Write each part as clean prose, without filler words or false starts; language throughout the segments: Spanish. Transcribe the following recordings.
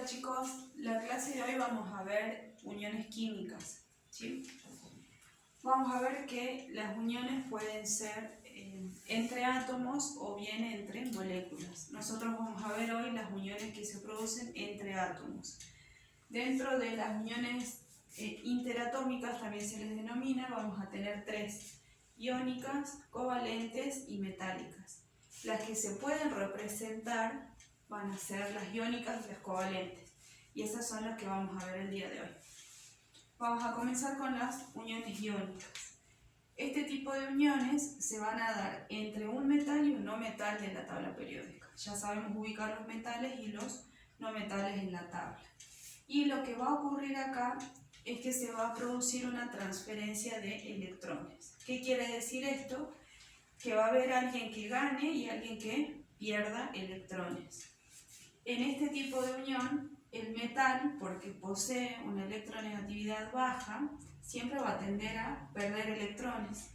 chicos, la clase de hoy vamos a ver uniones químicas, ¿sí? Vamos a ver que las uniones pueden ser entre átomos o bien entre moléculas. Nosotros vamos a ver hoy las uniones que se producen entre átomos. Dentro de las uniones interatómicas también se les denomina, vamos a tener tres: iónicas, covalentes y metálicas. Las que se pueden representar van a ser las iónicas y las covalentes, y esas son las que vamos a ver el día de hoy. Vamos a comenzar con las uniones iónicas. Este tipo de uniones se van a dar entre un metal y un no metal de la tabla periódica. Ya sabemos ubicar los metales y los no metales en la tabla. Y lo que va a ocurrir acá es que se va a producir una transferencia de electrones. ¿Qué quiere decir esto? Que va a haber alguien que gane y alguien que pierda electrones. En este tipo de unión, el metal, porque posee una electronegatividad baja, siempre va a tender a perder electrones.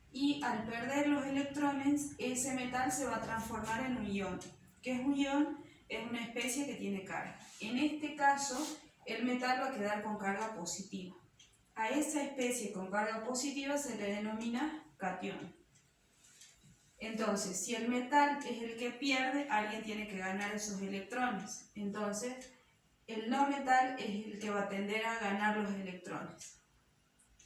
Y al perder los electrones, ese metal se va a transformar en un ion. ¿Qué es un ion? Es una especie que tiene carga. En este caso, el metal va a quedar con carga positiva. A esa especie con carga positiva se le denomina catión. Entonces, si el metal es el que pierde, alguien tiene que ganar esos electrones. Entonces, el no metal es el que va a tender a ganar los electrones.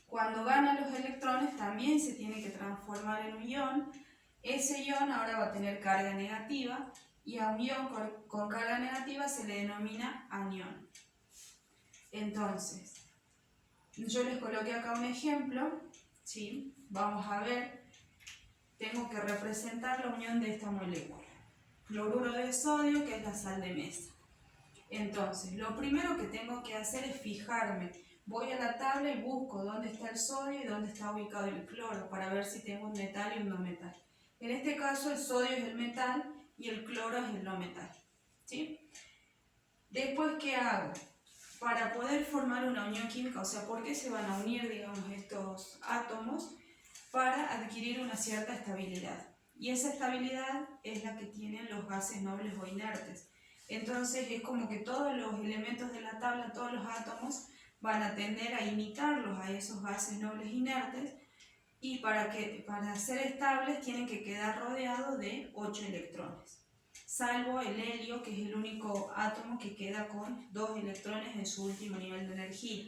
Cuando gana los electrones, también se tiene que transformar en un ion. Ese ion ahora va a tener carga negativa, y a un ion con carga negativa se le denomina anión. Entonces, yo les coloqué acá un ejemplo, ¿sí? Vamos a ver. Tengo que representar la unión de esta molécula. Cloruro de sodio, que es la sal de mesa. Entonces, lo primero que tengo que hacer es fijarme. Voy a la tabla y busco dónde está el sodio y dónde está ubicado el cloro, para ver si tengo un metal y un no metal. En este caso, el sodio es el metal y el cloro es el no metal, ¿sí? Después, ¿qué hago? Para poder formar una unión química, o sea, ¿por qué se van a unir, digamos, estos átomos? Para adquirir una cierta estabilidad. Y esa estabilidad es la que tienen los gases nobles o inertes. Entonces es como que todos los elementos de la tabla, todos los átomos, van a tender a imitarlos a esos gases nobles inertes, y para ser estables tienen que quedar rodeados de 8 electrones. Salvo el helio, que es el único átomo que queda con 2 electrones en su último nivel de energía.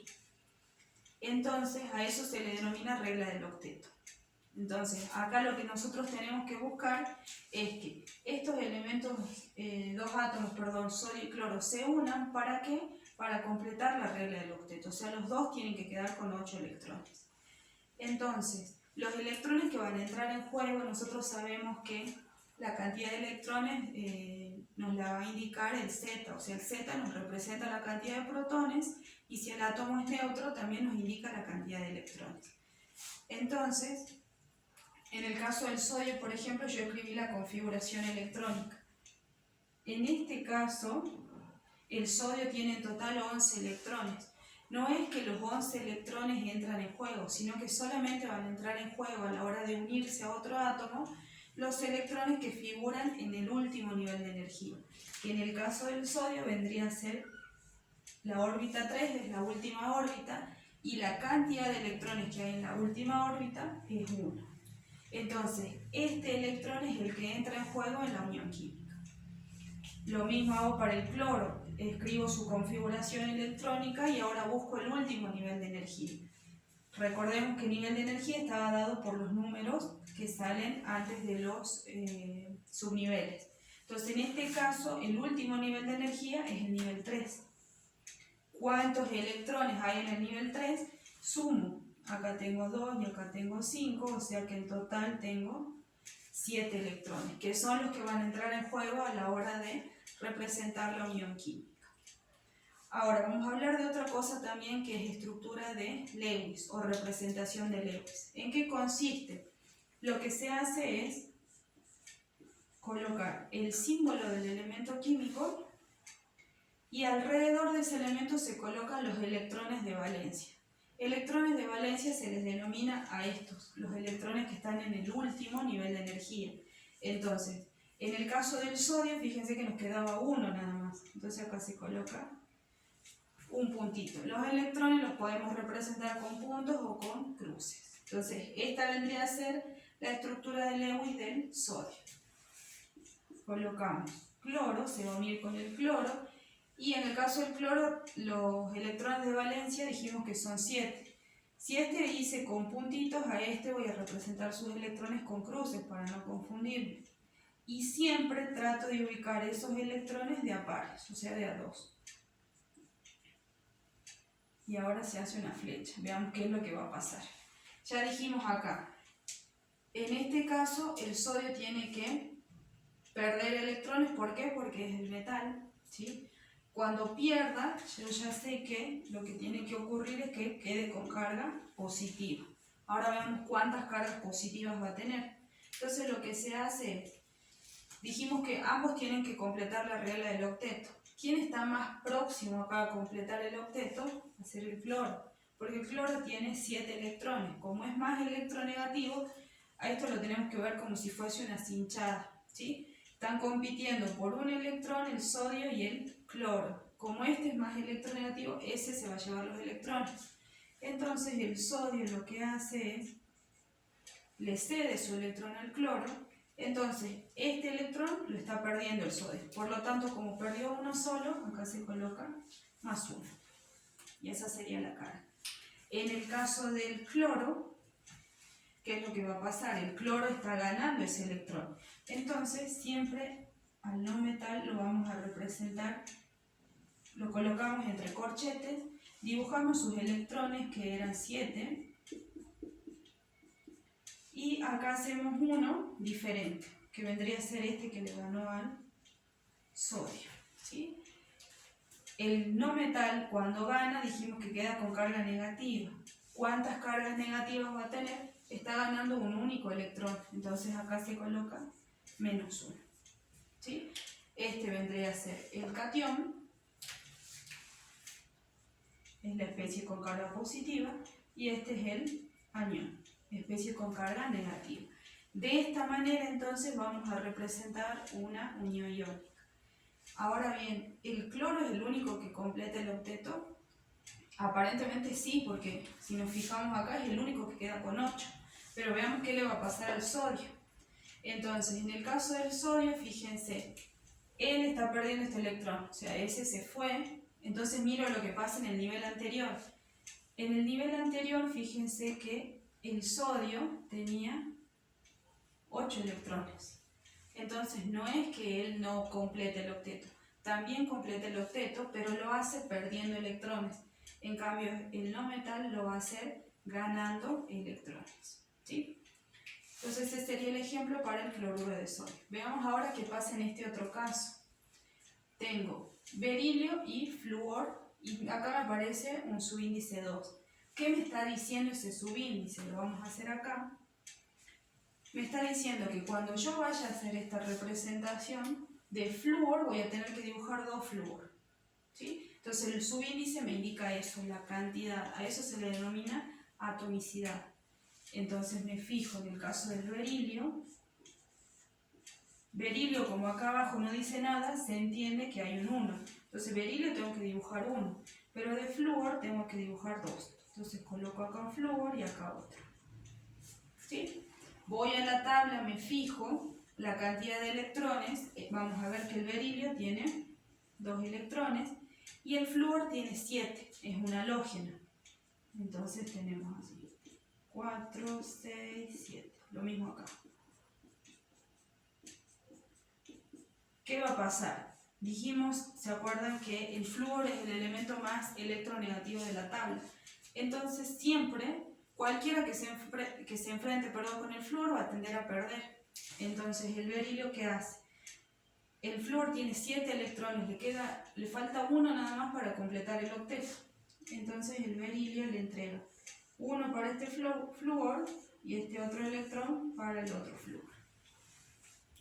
Entonces a eso se le denomina regla del octeto. Entonces, acá lo que nosotros tenemos que buscar es que estos elementos, dos átomos, sodio y cloro, se unan. ¿Para qué? Para completar la regla del octeto. O sea, los dos tienen que quedar con 8 electrones. Entonces, los electrones que van a entrar en juego, nosotros sabemos que la cantidad de electrones nos la va a indicar el Z. O sea, el Z nos representa la cantidad de protones, y si el átomo es neutro, también nos indica la cantidad de electrones. Entonces, en el caso del sodio, por ejemplo, yo escribí la configuración electrónica. En este caso, el sodio tiene en total 11 electrones. No es que los 11 electrones entran en juego, sino que solamente van a entrar en juego a la hora de unirse a otro átomo los electrones que figuran en el último nivel de energía, que en el caso del sodio vendría a ser la órbita 3, es la última órbita, y la cantidad de electrones que hay en la última órbita es 1. Entonces, este electrón es el que entra en juego en la unión química. Lo mismo hago para el cloro. Escribo su configuración electrónica y ahora busco el último nivel de energía. Recordemos que el nivel de energía estaba dado por los números que salen antes de los subniveles. Entonces, en este caso, el último nivel de energía es el nivel 3. ¿Cuántos electrones hay en el nivel 3? Sumo. Acá tengo 2 y acá tengo 5, o sea que en total tengo 7 electrones, que son los que van a entrar en juego a la hora de representar la unión química. Ahora vamos a hablar de otra cosa también, que es estructura de Lewis o representación de Lewis. ¿En qué consiste? Lo que se hace es colocar el símbolo del elemento químico y alrededor de ese elemento se colocan los electrones de valencia. Electrones de valencia se les denomina a estos, los electrones que están en el último nivel de energía. Entonces, En el caso del sodio, fíjense que nos quedaba uno nada más. Entonces acá se coloca un puntito. Los electrones los podemos representar con puntos o con cruces. Entonces, esta vendría a ser la estructura de Lewis del sodio. Colocamos cloro, se va a unir con el cloro. Y en el caso del cloro, los electrones de valencia dijimos que son 7. Si este hice con puntitos, a este voy a representar sus electrones con cruces para no confundirme. Y siempre trato de ubicar esos electrones de a pares, o sea de a 2. Y ahora se hace una flecha. Veamos qué es lo que va a pasar. Ya dijimos acá, en este caso el sodio tiene que perder electrones. ¿Por qué? Porque es el metal, ¿sí? Cuando pierda, yo ya sé que lo que tiene que ocurrir es que quede con carga positiva. Ahora veamos cuántas cargas positivas va a tener. Entonces lo que se hace es, dijimos que ambos tienen que completar la regla del octeto. ¿Quién está más próximo acá a completar el octeto? Va a ser el cloro, porque el cloro tiene 7 electrones. Como es más electronegativo, a esto lo tenemos que ver como si fuese una cinchada, ¿sí? Están compitiendo por un electrón el sodio y el cloro. Como este es más electronegativo, ese se va a llevar los electrones. Entonces el sodio lo que hace es, le cede su electrón al cloro. Entonces este electrón lo está perdiendo el sodio. Por lo tanto, como perdió uno solo, acá se coloca más 1. Y esa sería la carga. En el caso del cloro, ¿qué es lo que va a pasar? El cloro está ganando ese electrón. Entonces siempre al no metal lo vamos a representar, lo colocamos entre corchetes, dibujamos sus electrones que eran 7 y acá hacemos uno diferente, que vendría a ser este que le ganó al sodio, ¿sí? El no metal cuando gana dijimos que queda con carga negativa. ¿Cuántas cargas negativas va a tener? Está ganando un único electrón, entonces acá se coloca menos 1. ¿Sí? Este vendría a ser el catión, es la especie con carga positiva, y este es el anión, especie con carga negativa. De esta manera entonces vamos a representar una unión iónica. Ahora bien, ¿el cloro es el único que completa el octeto? Aparentemente sí, porque si nos fijamos acá es el único que queda con 8. Pero veamos qué le va a pasar al sodio. Entonces, en el caso del sodio, fíjense, él está perdiendo este electrón, o sea, ese se fue. Entonces miro lo que pasa en el nivel anterior. En el nivel anterior, fíjense que el sodio tenía 8 electrones. Entonces no es que él no complete el octeto, también completa el octeto, pero lo hace perdiendo electrones. En cambio, el no metal lo va a hacer ganando electrones, ¿sí? Entonces ese sería el ejemplo para el cloruro de sodio. Veamos ahora qué pasa en este otro caso. Tengo berilio y flúor, y acá me aparece un subíndice 2. ¿Qué me está diciendo ese subíndice? Lo vamos a hacer acá. Me está diciendo que cuando yo vaya a hacer esta representación de flúor, voy a tener que dibujar 2 flúor, ¿sí? Entonces el subíndice me indica eso, la cantidad. A eso se le denomina atomicidad. Entonces me fijo en el caso del berilio. Berilio, como acá abajo no dice nada, se entiende que hay un 1. Entonces berilio tengo que dibujar 1, pero de flúor tengo que dibujar 2. Entonces coloco acá un flúor y acá otro, ¿sí? Voy a la tabla, me fijo la cantidad de electrones. Vamos a ver que el berilio tiene 2 electrones y el flúor tiene 7, es una halógena. Entonces tenemos así 4, 6, 7, lo mismo acá. ¿Qué va a pasar? Dijimos, ¿se acuerdan que el flúor es el elemento más electronegativo de la tabla? Entonces siempre, cualquiera que se enfrente con el flúor va a tender a perder. Entonces el berilio, ¿qué hace? El flúor tiene 7 electrones, le falta uno nada más para completar el octeto. Entonces el berilio le entrega uno para este flúor y este otro electrón para el otro flúor,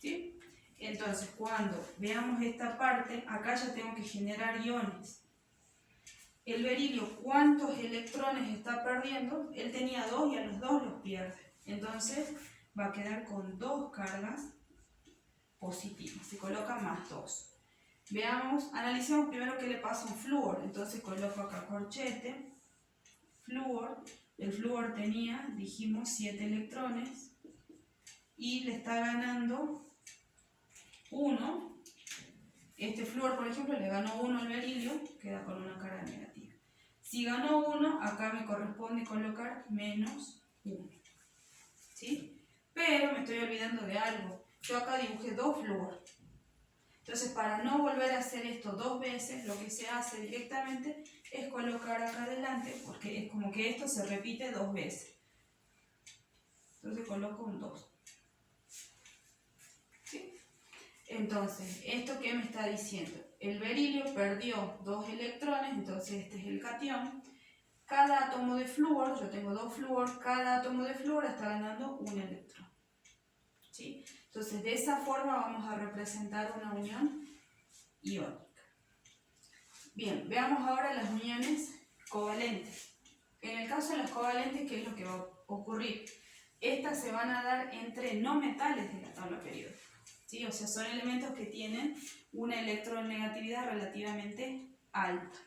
¿sí? Entonces cuando veamos esta parte, acá ya tengo que generar iones. El berilio, ¿cuántos electrones está perdiendo? Él tenía 2 y a los 2 los pierde. Entonces va a quedar con 2 cargas positiva, se coloca más 2. Veamos, analicemos primero qué le pasa a un flúor. Entonces coloco acá corchete, flúor. El flúor tenía, dijimos, 7 electrones y le está ganando 1. Este flúor, por ejemplo, le ganó 1 al berilio, queda con una carga negativa. Si ganó 1, acá me corresponde colocar menos 1. ¿Sí? Pero me estoy olvidando de algo. Yo acá dibujé 2 flúor. Entonces, para no volver a hacer esto 2 veces, lo que se hace directamente es colocar acá adelante, porque es como que esto se repite 2 veces. Entonces coloco un 2. ¿Sí? Entonces, ¿esto qué me está diciendo? El berilio perdió 2 electrones, entonces este es el catión. Cada átomo de flúor, yo tengo 2 flúor, cada átomo de flúor está ganando un electrón. ¿Sí? Entonces, de esa forma vamos a representar una unión iónica. Bien, veamos ahora las uniones covalentes. En el caso de las covalentes, ¿qué es lo que va a ocurrir? Estas se van a dar entre no metales de la tabla periódica. ¿Sí? O sea, son elementos que tienen una electronegatividad relativamente alta.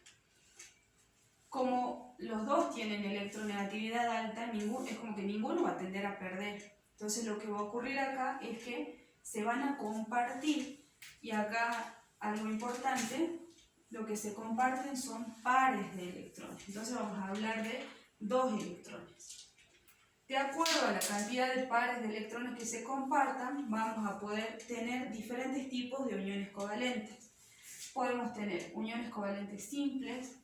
Como los dos tienen electronegatividad alta, es como que ninguno va a tender a perder. Entonces lo que va a ocurrir acá es que se van a compartir, y acá algo importante, lo que se comparten son pares de electrones. Entonces vamos a hablar de 2 electrones. De acuerdo a la cantidad de pares de electrones que se compartan, vamos a poder tener diferentes tipos de uniones covalentes. Podemos tener uniones covalentes simples,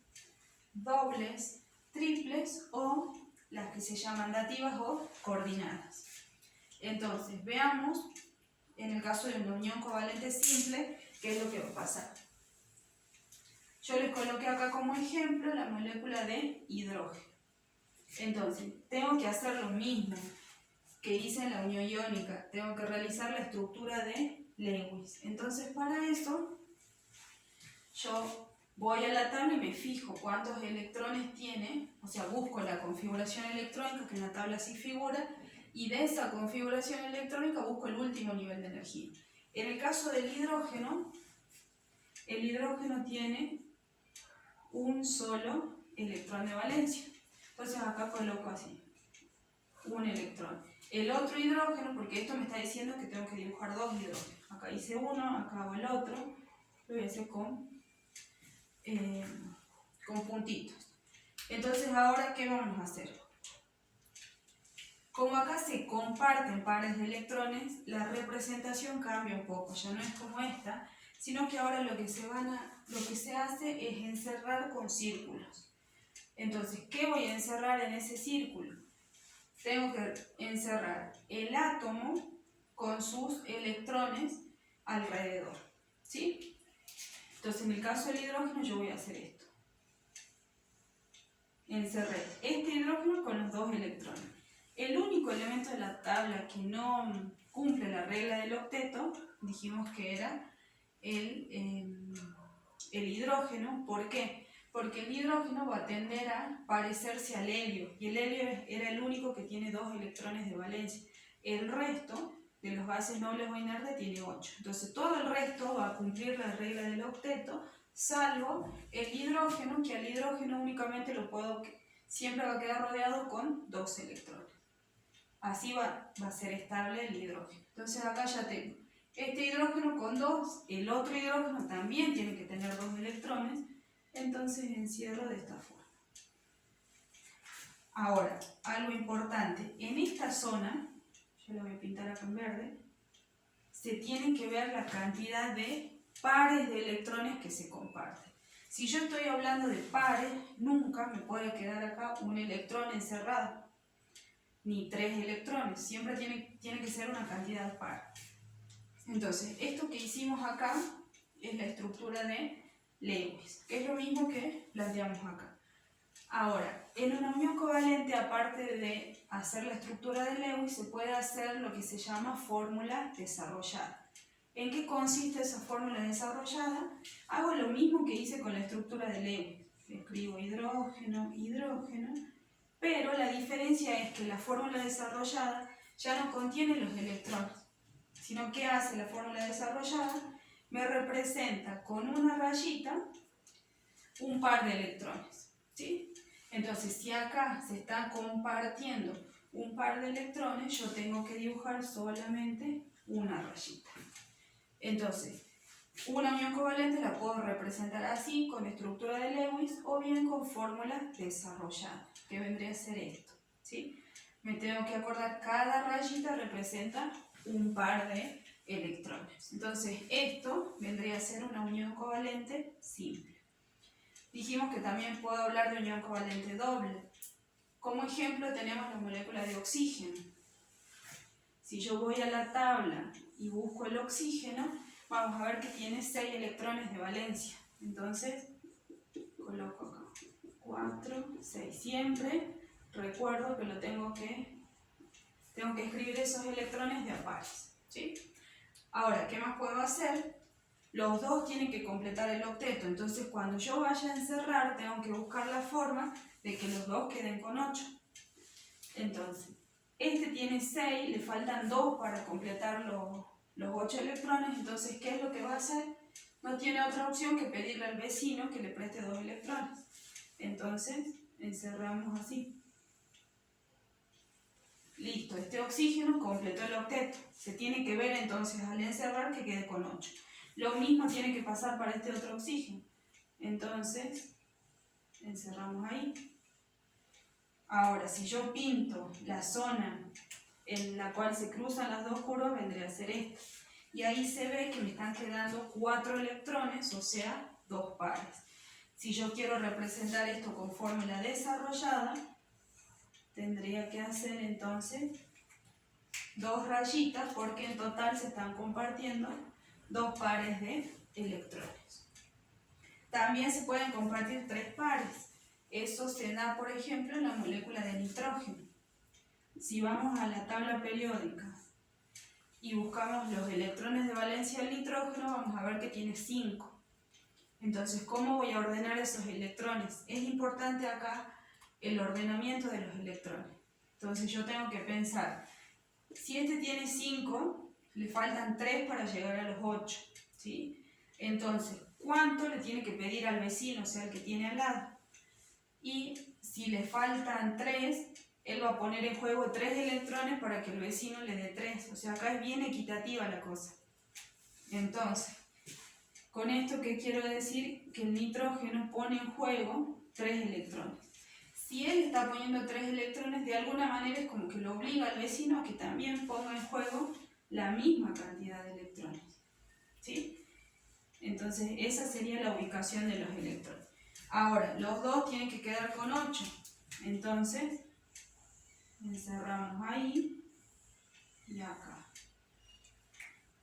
dobles, triples o las que se llaman dativas o coordinadas. Entonces, veamos en el caso de una unión covalente simple qué es lo que va a pasar. Yo les coloqué acá como ejemplo la molécula de hidrógeno. Entonces, tengo que hacer lo mismo que hice en la unión iónica. Tengo que realizar la estructura de Lewis. Entonces, para eso, yo voy a la tabla y me fijo cuántos electrones tiene, o sea, busco la configuración electrónica, que en la tabla sí figura, y de esa configuración electrónica busco el último nivel de energía. En el caso del hidrógeno, el hidrógeno tiene un solo electrón de valencia. Entonces acá coloco así, un electrón. El otro hidrógeno, porque esto me está diciendo que tengo que dibujar 2 hidrógenos. Acá hice uno, acá hago el otro, lo voy a hacer con puntitos. Entonces ahora, ¿qué vamos a hacer? Como acá se comparten pares de electrones, la representación cambia un poco, ya no es como esta, sino que ahora lo que se hace es encerrar con círculos. Entonces, ¿qué voy a encerrar en ese círculo? Tengo que encerrar el átomo con sus electrones alrededor, ¿sí? Entonces, en el caso del hidrógeno yo voy a hacer esto. Encerré este hidrógeno con los 2 electrones. El único elemento de la tabla que no cumple la regla del octeto, dijimos que era el hidrógeno. ¿Por qué? Porque el hidrógeno va a tender a parecerse al helio, y el helio era el único que tiene 2 electrones de valencia. El resto de los gases nobles o inertes tiene 8. Entonces todo el resto va a cumplir la regla del octeto, salvo el hidrógeno, que al hidrógeno únicamente siempre va a quedar rodeado con 2 electrones. Así va a ser estable el hidrógeno. Entonces acá ya tengo este hidrógeno con 2, el otro hidrógeno también tiene que tener 2 electrones, entonces encierro de esta forma. Ahora, algo importante, en esta zona, yo la voy a pintar acá en verde, se tiene que ver la cantidad de pares de electrones que se comparten. Si yo estoy hablando de pares, nunca me puede quedar acá un electrón encerrado, ni 3 electrones, siempre tiene que ser una cantidad par. Entonces, esto que hicimos acá es la estructura de Lewis, que es lo mismo que planteamos acá. Ahora, en una unión covalente, aparte de hacer la estructura de Lewis, se puede hacer lo que se llama fórmula desarrollada. ¿En qué consiste esa fórmula desarrollada? Hago lo mismo que hice con la estructura de Lewis. Escribo hidrógeno, hidrógeno, pero la diferencia es que la fórmula desarrollada ya no contiene los electrones, sino que hace la fórmula desarrollada, me representa con una rayita un par de electrones, ¿sí? Entonces, si acá se está compartiendo un par de electrones, yo tengo que dibujar solamente una rayita. Entonces, una unión covalente la puedo representar así, con estructura de Lewis, o bien con fórmulas desarrolladas, que vendría a ser esto, ¿sí? Me tengo que acordar, cada rayita representa un par de electrones. Entonces, esto vendría a ser una unión covalente simple. Dijimos que también puedo hablar de unión covalente doble. Como ejemplo tenemos la molécula de oxígeno. Si yo voy a la tabla y busco el oxígeno, vamos a ver que tiene 6 electrones de valencia. Entonces, coloco acá 4, 6. Siempre recuerdo que tengo que escribir esos electrones de a pares, ¿sí? Ahora, ¿qué más puedo hacer? Los dos tienen que completar el octeto, entonces cuando yo vaya a encerrar tengo que buscar la forma de que los dos queden con 8. Entonces, este tiene 6, le faltan 2 para completar los 8 electrones, entonces ¿qué es lo que va a hacer? No tiene otra opción que pedirle al vecino que le preste 2 electrones. Entonces, encerramos así. Listo, este oxígeno completó el octeto. Se tiene que ver entonces al encerrar que quede con 8. Lo mismo tiene que pasar para este otro oxígeno. Entonces, encerramos ahí. Ahora, si yo pinto la zona en la cual se cruzan las dos curvas, vendría a ser esta. Y ahí se ve que me están quedando 4 electrones, o sea, 2 pares. Si yo quiero representar esto con fórmula desarrollada, tendría que hacer entonces 2 rayitas, porque en total se están compartiendo 2 pares de electrones. También se pueden compartir 3 pares. Eso se da, por ejemplo, en la molécula de nitrógeno. Si vamos a la tabla periódica y buscamos los electrones de valencia del nitrógeno, vamos a ver que tiene 5. Entonces, ¿cómo voy a ordenar esos electrones? Es importante acá el ordenamiento de los electrones. Entonces yo tengo que pensar, si este tiene 5, le faltan 3 para llegar a los 8, ¿sí? Entonces, ¿cuánto le tiene que pedir al vecino, o sea, el que tiene al lado? Y si le faltan 3, él va a poner en juego 3 electrones para que el vecino le dé 3. O sea, acá es bien equitativa la cosa. Entonces, con esto, ¿qué quiero decir? Que el nitrógeno pone en juego 3 electrones. Si él está poniendo 3 electrones, de alguna manera es como que lo obliga al vecino a que también ponga en juego la misma cantidad de electrones, ¿sí? Entonces, esa sería la ubicación de los electrones. Ahora, los dos tienen que quedar con 8. Entonces, encerramos ahí y acá,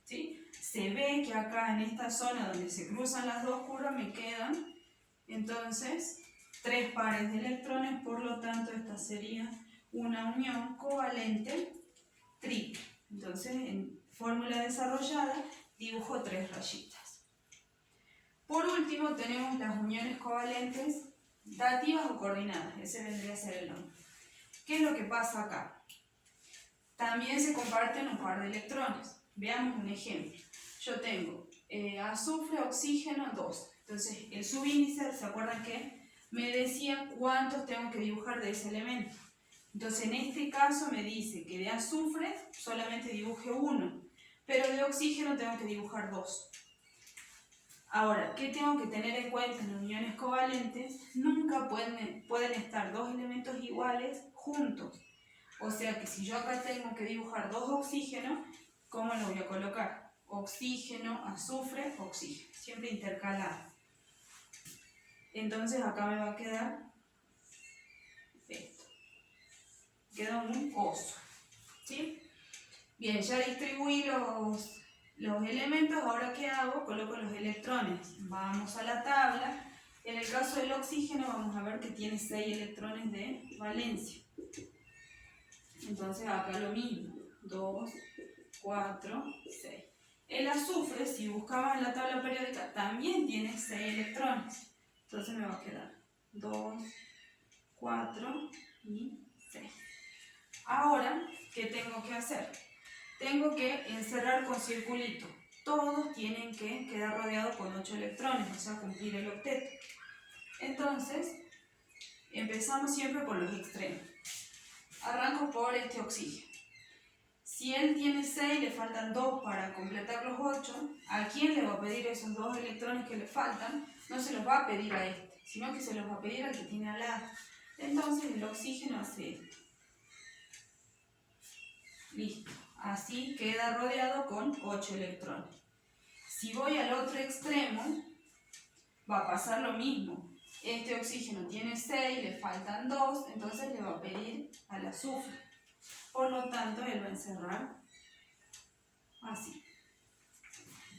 ¿sí? Se ve que acá en esta zona donde se cruzan las dos curvas me quedan, entonces, 3 pares de electrones, por lo tanto, esta sería una unión covalente triple. Entonces, en fórmula desarrollada, dibujo 3 rayitas. Por último, tenemos las uniones covalentes dativas o coordinadas. Ese vendría a ser el nombre. ¿Qué es lo que pasa acá? También se comparten un par de electrones. Veamos un ejemplo. Yo tengo azufre, oxígeno, 2. Entonces, el subíndice, ¿se acuerdan que me decía cuántos tengo que dibujar de ese elemento? Entonces, en este caso me dice que de azufre solamente dibuje 1, pero de oxígeno tengo que dibujar 2. Ahora, ¿qué tengo que tener en cuenta en uniones covalentes? Nunca pueden estar 2 elementos iguales juntos. O sea que si yo acá tengo que dibujar 2 oxígenos, ¿cómo lo voy a colocar? Oxígeno, azufre, oxígeno. Siempre intercalado. Entonces acá me va a quedar esto. Queda un oso, ¿sí? Bien, ya distribuí los elementos. Ahora, ¿qué hago? Coloco los electrones. Vamos a la tabla. En el caso del oxígeno vamos a ver que tiene 6 electrones de valencia. Entonces acá lo mismo. 2, 4, 6. El azufre, si buscamos en la tabla periódica, también tiene 6 electrones. Entonces me va a quedar 2, 4 y 6. Ahora, ¿qué tengo que hacer? tengo que encerrar con circulito. Todos tienen que quedar rodeados con 8 electrones, o sea, cumplir el octeto. Entonces, empezamos siempre por los extremos. Arranco por este oxígeno. Si él tiene 6, le faltan 2 para completar los 8, ¿a quién le va a pedir esos 2 electrones que le faltan? No se los va a pedir a este, sino que se los va a pedir al que tiene al lado. Entonces el oxígeno hace esto. Listo. Así queda rodeado con 8 electrones. Si voy al otro extremo, va a pasar lo mismo. Este oxígeno tiene 6, le faltan 2, entonces le va a pedir al azufre. Por lo tanto, él va a encerrar así.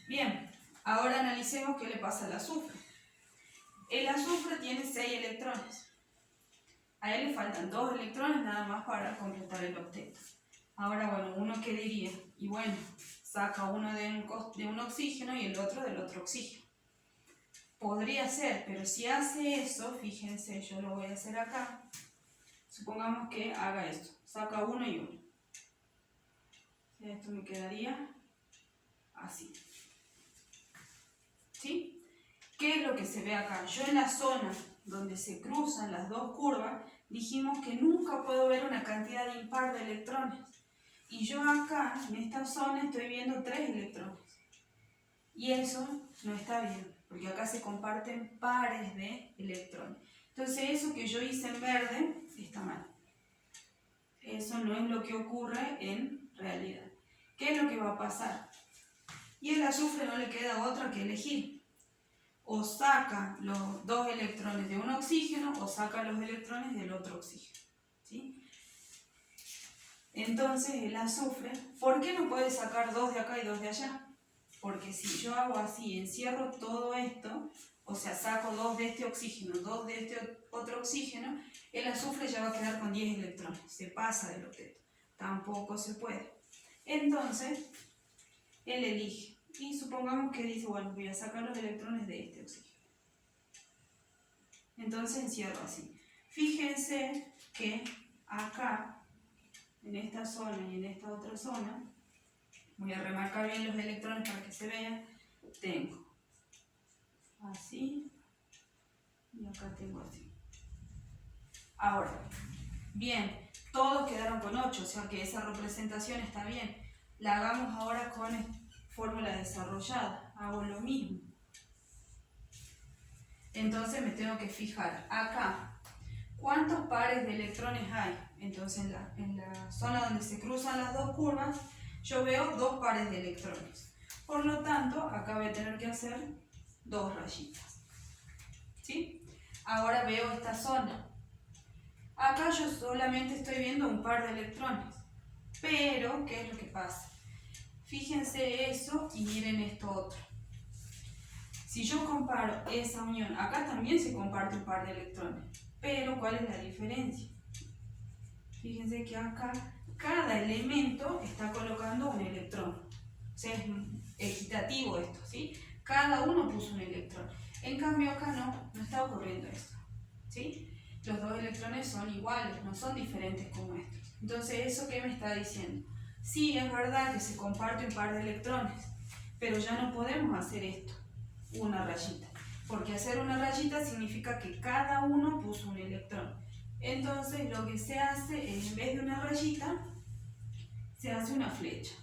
Bien, ahora analicemos qué le pasa al azufre. El azufre tiene 6 electrones. A él le faltan 2 electrones nada más para completar el octeto. Ahora, bueno, uno que diría, y bueno, saca uno de un oxígeno y el otro del otro oxígeno. Podría ser, pero si hace eso, fíjense, yo lo voy a hacer acá. Supongamos que haga esto, saca uno y uno. Esto me quedaría así. ¿Sí? ¿Qué es lo que se ve acá? Yo en la zona donde se cruzan las dos curvas, dijimos que nunca puedo ver una cantidad impar de electrones. Y yo acá, en esta zona, estoy viendo 3 electrones. Y eso no está bien, porque acá se comparten pares de electrones. Entonces eso que yo hice en verde está mal. Eso no es lo que ocurre en realidad. ¿Qué es lo que va a pasar? Y el azufre no le queda otra que elegir. O saca los 2 electrones de un oxígeno o saca los electrones del otro oxígeno. ¿Sí? Entonces el azufre, ¿por qué no puede sacar 2 de acá y 2 de allá? Porque si yo hago así, encierro todo esto, o sea, saco 2 de este oxígeno, 2 de este otro oxígeno, el azufre ya va a quedar con 10 electrones, se pasa del octeto. Tampoco se puede. Entonces, él elige. Y supongamos que dice, bueno, voy a sacar los electrones de este oxígeno. Entonces encierro así. Fíjense que acá, en esta zona y en esta otra zona, voy a remarcar bien los electrones para que se vean, tengo así y acá tengo así. Ahora, bien, todos quedaron con 8, o sea que esa representación está bien. La hagamos ahora con fórmula desarrollada, hago lo mismo. Entonces me tengo que fijar acá, ¿cuántos pares de electrones hay? Entonces en la zona donde se cruzan las dos curvas, yo veo 2 pares de electrones. Por lo tanto, acá voy a tener que hacer 2 rayitas. ¿Sí? Ahora veo esta zona. Acá yo solamente estoy viendo un par de electrones. Pero, ¿qué es lo que pasa? Fíjense eso y miren esto otro. Si yo comparo esa unión, acá también se comparte un par de electrones. Pero, ¿cuál es la diferencia? Fíjense que acá cada elemento está colocando un electrón. O sea, es equitativo esto, ¿sí? Cada uno puso un electrón. En cambio acá no está ocurriendo esto, ¿sí? Los 2 electrones son iguales, no son diferentes como estos. Entonces, ¿eso qué me está diciendo? Sí, es verdad que se comparte un par de electrones, pero ya no podemos hacer esto, una rayita. Porque hacer una rayita significa que cada uno puso un electrón. Entonces lo que se hace es, en vez de una rayita, se hace una flecha.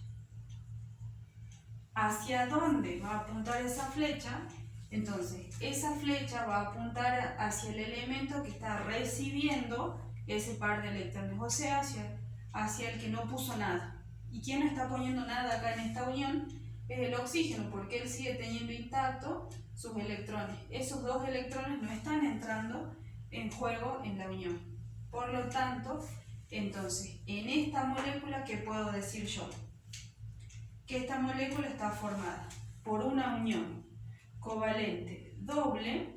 ¿Hacia dónde va a apuntar esa flecha? Entonces, esa flecha va a apuntar hacia el elemento que está recibiendo ese par de electrones, o sea, hacia el que no puso nada. ¿Y quién no está poniendo nada acá en esta unión? Es el oxígeno, porque él sigue teniendo intacto sus electrones. Esos 2 electrones no están entrando en juego en la unión. Por lo tanto, entonces, en esta molécula, ¿qué puedo decir yo? Que esta molécula está formada por una unión covalente doble,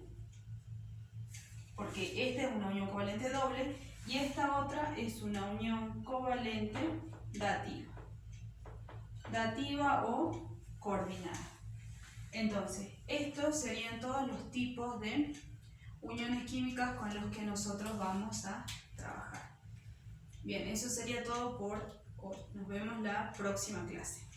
porque esta es una unión covalente doble, y esta otra es una unión covalente dativa. Dativa o coordinada. Entonces, estos serían todos los tipos de uniones químicas con los que nosotros vamos a trabajar. Bien, eso sería todo por Nos vemos la próxima clase.